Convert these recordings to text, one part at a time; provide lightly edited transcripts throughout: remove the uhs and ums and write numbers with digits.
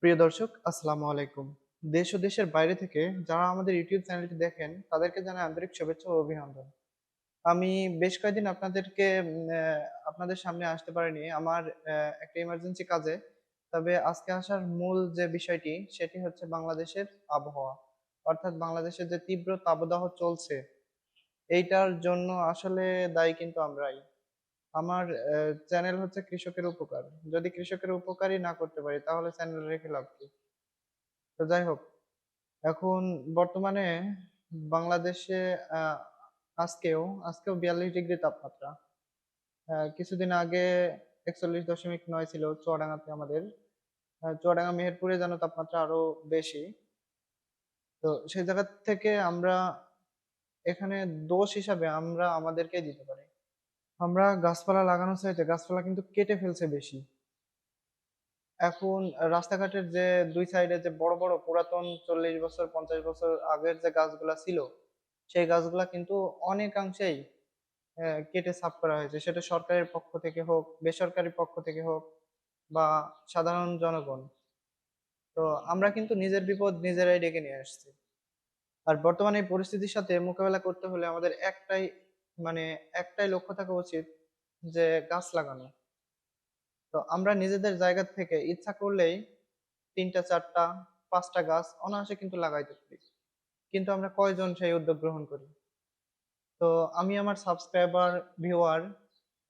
প্রিয় দর্শক, আসসালামু আলাইকুম। দেশ ও দেশের বাইরে থেকে যারা আমাদের ইউটিউব চ্যানেলটি দেখেন তাদেরকে জানাই আন্তরিক শুভেচ্ছা ও অভিনন্দন। আমি বেশ কয়েকদিন আপনাদের সামনে আসতে পারিনি আমার একটা ইমার্জেন্সি কাজে। তবে আজকে আসার মূল যে বিষয়টি সেটি হচ্ছে বাংলাদেশের আবহাওয়া। অর্থাৎ বাংলাদেশে যে তীব্র তাপদাহ চলছে এইটার জন্য আসলে দায়ী কিন্তু আমরাই। আমার চ্যানেল হচ্ছে কৃষকের উপকার। যদি কৃষকের উপকারই না করতে পারি তাহলে চ্যানেল রেখে লাভ কি? তো যাই হোক, এখন বর্তমানে বাংলাদেশে আহ, আজকেও 42 ডিগ্রি তাপমাত্রা। কিছুদিন আগে 41.9 ছিল চুয়াডাঙ্গাতে আমাদের। চুয়াডাঙ্গা মেহেরপুরে যেন তাপমাত্রা আরো বেশি। তো সেই জায়গা থেকে আমরা এখানে দোষ হিসাবে আমরা আমাদেরকে দিতে পারি। আমরা গাছপালা লাগানোর চাইতে গাছপালা কিন্তু কেটে ফেলছে বেশি। এখন রাস্তাঘাটের যে দুই সাইডে যে বড় বড় পুরাতন 40 বছর 50 বছর আগের যে গাছগুলা ছিল সেই গাছগুলা কিন্তু অনেকাংশেই কেটে সাফ করা হয়েছে, সেটা সরকারের পক্ষ থেকে হোক বেসরকারি পক্ষ থেকে হোক বা সাধারণ জনগণ। তো আমরা কিন্তু নিজের বিপদ নিজেরাই ডেকে নিয়ে আসছি। আর বর্তমানে এই পরিস্থিতির সাথে মোকাবেলা করতে হলে আমাদের মানে একটাই লক্ষ্য থাকা উচিত, যে গাছ লাগানো। তো আমরা নিজেদের জায়গা থেকে ইচ্ছা করলেই 3টা 4টা 5টা গাছ অনায়াসে কিন্তু লাগাইতে পারি, কিন্তু আমরা কয়জন সেই উদ্যোগ গ্রহণ করি? তো আমি আমার সাবস্ক্রাইবার, ভিউয়ার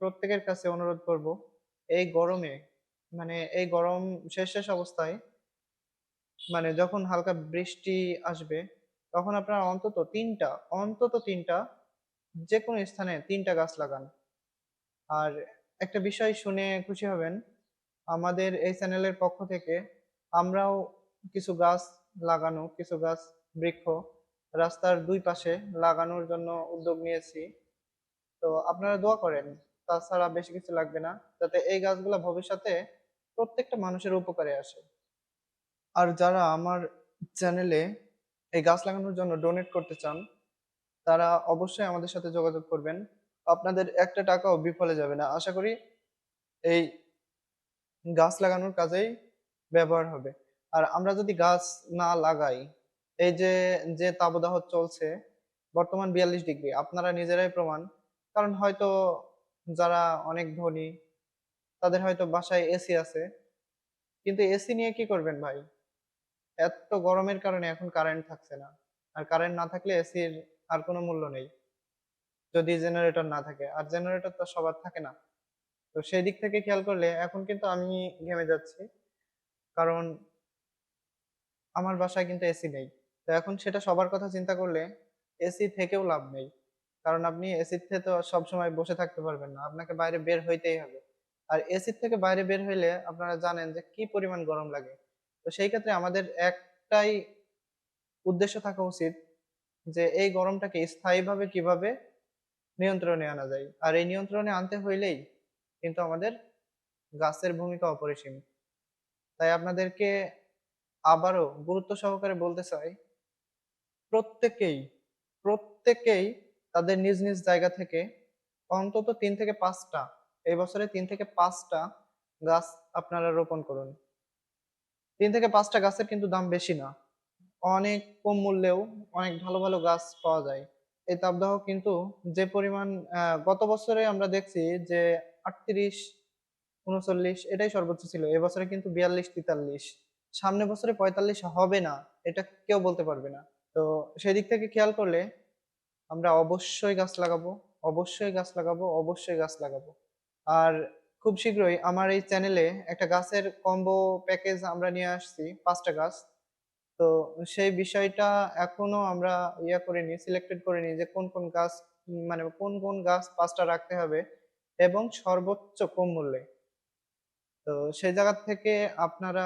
প্রত্যেকের কাছে অনুরোধ করব, এই গরমে, মানে এই গরম শেষ শেষ অবস্থায়, মানে যখন হালকা বৃষ্টি আসবে তখন আপনারা অন্তত তিনটা যে কোনো স্থানে 3টা গাছ লাগান। আর একটা বিষয় শুনে খুশি হবেন, আমাদের এই চ্যানেলের পক্ষ থেকে আমরাও কিছু গাছ বৃক্ষ রাস্তার দুই পাশে লাগানোর জন্য উদ্যোগ নিয়েছি। তো আপনারা দোয়া করেন, তাছাড়া বেশি কিছু লাগবে না, যাতে এই গাছগুলা ভবিষ্যতে প্রত্যেকটা মানুষের উপকারে আসে। আর যারা আমার চ্যানেলে এই গাছ লাগানোর জন্য ডোনেট করতে চান তারা অবশ্যই আমাদের সাথে যোগাযোগ করবেন। আপনাদের একটা টাকাও বিফলে যাবে না, আশা করি এই গাছ লাগানোর কাজেই ব্যবহার হবে। আর আমরা যদি গাছ না লাগাই, এই যে যে তাপদাহ চলছে বর্তমান 42 ডিগ্রি, আপনারা নিজেরাই প্রমাণ। কারণ হয়তো যারা অনেক ধনী তাদের হয়তো বাসায় এসি আছে, কিন্তু এসি নিয়ে কি করবেন ভাই? এত গরমের কারণে এখন কারেন্ট থাকছে না। আর কারেন্ট না থাকলে এসির আর কোনো মূল্য নেই, যদি জেনারেটর না থাকে। আর জেনারেটর তো সবার থাকে না। তো সেই দিক থেকে খেয়াল করলে এখন কিন্তু আমি ঘেমে যাচ্ছি, কারণ আমার বাসায় কিন্তু এসি নেই। তো এখন সেটা সবার কথা চিন্তা করলে এসি থেকেও লাভ নেই, কারণ আপনি এসির থেকে তো সবসময় বসে থাকতে পারবেন না, আপনাকে বাইরে বের হইতেই হবে। আর এসির থেকে বাইরে বের হইলে আপনারা জানেন যে কি পরিমাণ গরম লাগে। তো সেই ক্ষেত্রে আমাদের একটাই উদ্দেশ্য থাকা উচিত, যে এই গরমটাকে স্থায়ীভাবে কিভাবে নিয়ন্ত্রণে আনা যায়। আর এই নিয়ন্ত্রণে আনতে হইলেই কিন্তু আমাদের গাছের ভূমিকা অপরিসীম। তাই আপনাদেরকে আবারও গুরুত্ব সহকারে বলতে চাই, প্রত্যেকেই প্রত্যেকেই তাদের নিজ নিজ জায়গা থেকে অন্তত 3 থেকে 5টা, এই বছরে 3 থেকে 5টা গাছ আপনারা রোপণ করুন। 3 থেকে 5টা গাছের কিন্তু দাম বেশি না, অনেক কম মূল্যেও অনেক ভালো ভালো গাছ পাওয়া যায়। এই তাপদাহ কিন্তু যে পরিমাণ, গত বছরে আমরা দেখছি যে 38 39 এটাই সর্বোচ্চ ছিল, এবছরে কিন্তু 42 43, সামনে বছরে 45 হবে না, এটা কেউ বলতে পারবে না। তো সেদিক থেকে খেয়াল করলে আমরা অবশ্যই গাছ লাগাবো, অবশ্যই গাছ লাগাবো, অবশ্যই গাছ লাগাবো। আর খুব শীঘ্রই আমার এই চ্যানেলে একটা গাছের কম্বো প্যাকেজ আমরা নিয়ে আসছি, 5টা গাছ। তো সেই বিষয়টা এখনো আমরা সিলেক্টেড করিনি যে কোন কোন গাছ, মানে কোন কোন গাছ 5টা রাখতে হবে এবং সর্বোচ্চ কম মূল্যে। তো সেই জায়গা থেকে আপনারা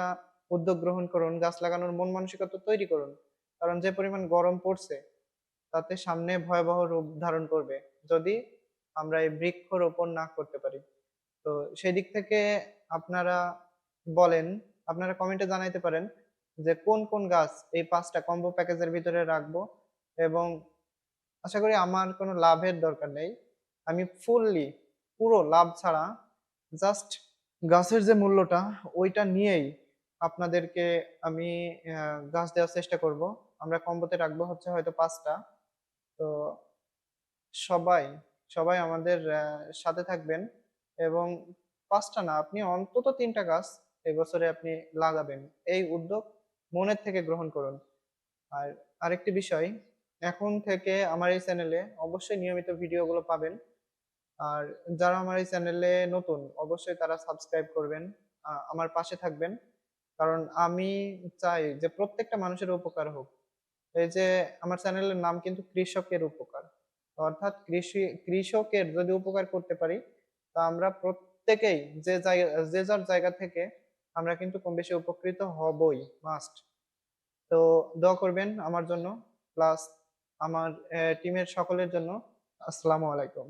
উদ্যোগ গ্রহণ করুন, গাছ লাগানোর মন মানসিকতা তৈরি করুন। কারণ যে পরিমাণ গরম পড়ছে তাতে সামনে ভয়াবহ রূপ ধারণ করবে যদি আমরা এই বৃক্ষরোপণ না করতে পারি। তো সেই দিক থেকে আপনারা বলেন, আপনারা কমেন্টে জানাইতে পারেন যে কোন কোন গাছ এই 5টা কম্বো প্যাকেজের ভিতরে রাখবো। এবং আশা করি আমার কোনো লাভের দরকার নেই, আমি পুরো লাভ ছাড়া জাস্ট গাছের যে মূল্যটা ওইটা নিয়েই আপনাদেরকে আমি গাছ দেওয়ার চেষ্টা করব। আমরা কম্বোতে রাখবো হচ্ছে হয়তো ৫ টা। তো সবাই, সবাই আমাদের সাথে থাকবেন এবং ৫ টা না, আপনি অন্তত ৩ টা গাছ এবছরে আপনি লাগাবেন। এই উদ্যোগ মনের থেকে গ্রহণ করুন। আর আরেকটি বিষয়, এখন থেকে আমার এই চ্যানেলে অবশ্যই নিয়মিত ভিডিওগুলো পাবেন। আর যারা আমার এই চ্যানেলে নতুন অবশ্যই তারা সাবস্ক্রাইব করবেন, আমার পাশে থাকবেন। কারণ আমি চাই যে প্রত্যেকটা মানুষের উপকার হোক। এই যে আমার চ্যানেলের নাম কিন্তু কৃষকের উপকার। অর্থাৎ কৃষকের যদি উপকার করতে পারি, তা আমরা প্রত্যেকেই যে যার জায়গা থেকে আমরা কিন্তু কম বেশি উপকৃত হবই, মাস্ট। তো দোয়া করবেন আমার জন্য, প্লাস আমার টিমের সকলের জন্য। আসসালামু আলাইকুম।